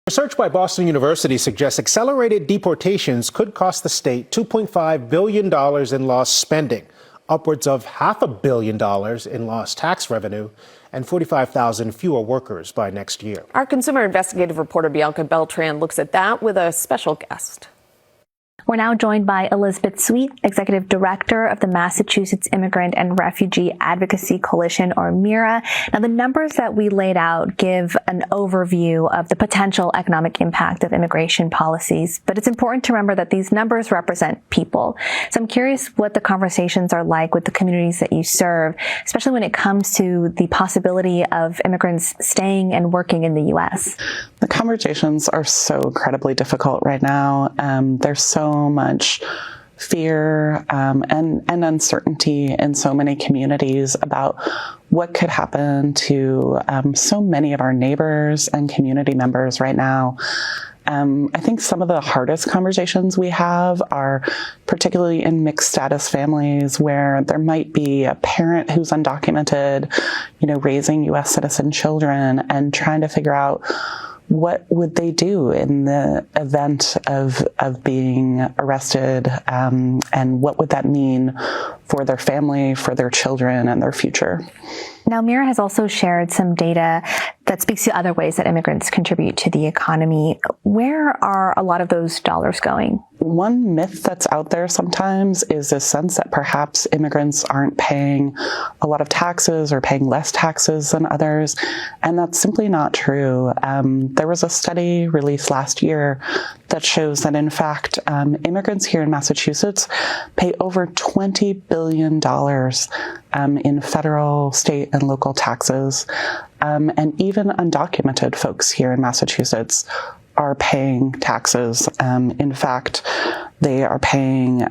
Research by Boston University suggests accelerated deportations could cost the state $2.5 billion in lost spending, upwards of $500 million in lost tax revenue, and 45,000 fewer workers by next year. Our consumer investigative reporter Bianca Beltran looks at that with a special guest. We're now joined by Elizabeth Sweet, Executive Director of the Massachusetts Immigrant and Refugee Advocacy Coalition, or MIRA. Now, the numbers that we laid out give an overview of the potential economic impact of immigration policies, but it's important to remember that these numbers represent people. So I'm curious what the conversations are like with the communities that you serve, especially when it comes to the possibility of immigrants staying and working in the U.S. The conversations are so incredibly difficult right now. There's so much fear and uncertainty in so many communities about what could happen to so many of our neighbors and community members right now. I think some of the hardest conversations we have are particularly in mixed status families where there might be a parent who's undocumented, raising U.S. citizen children and trying to figure out what would they do in the event of being arrested, and what would that mean for their family, for their children, and their future. Now, MIRA has also shared some data that speaks to other ways that immigrants contribute to the economy. Where are a lot of those dollars going? One myth that's out there sometimes is this sense that perhaps immigrants aren't paying a lot of taxes or paying less taxes than others, and that's simply not true. There was a study released last year that shows that, in fact, immigrants here in Massachusetts pay over $20 billion in federal, state, and local taxes. And even undocumented folks here in Massachusetts are paying taxes. In fact, they are paying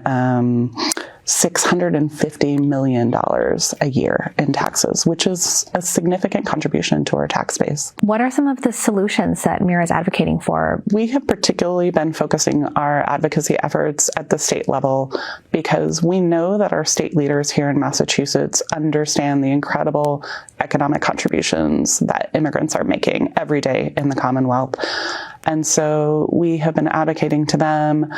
$650 million a year in taxes, which is a significant contribution to our tax base. What are some of the solutions that MIRA is advocating for? We have particularly been focusing our advocacy efforts at the state level because we know that our state leaders here in Massachusetts understand the incredible economic contributions that immigrants are making every day in the Commonwealth. And so we have been advocating to them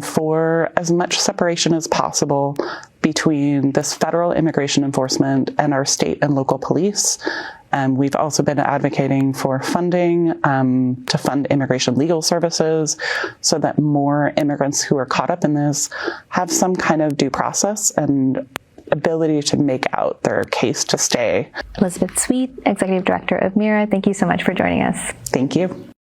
for as much separation as possible between this federal immigration enforcement and our state and local police. We've also been advocating for funding to fund immigration legal services so that more immigrants who are caught up in this have some kind of due process and ability to make out their case to stay. Elizabeth Sweet, Executive Director of MIRA, thank you so much for joining us. Thank you.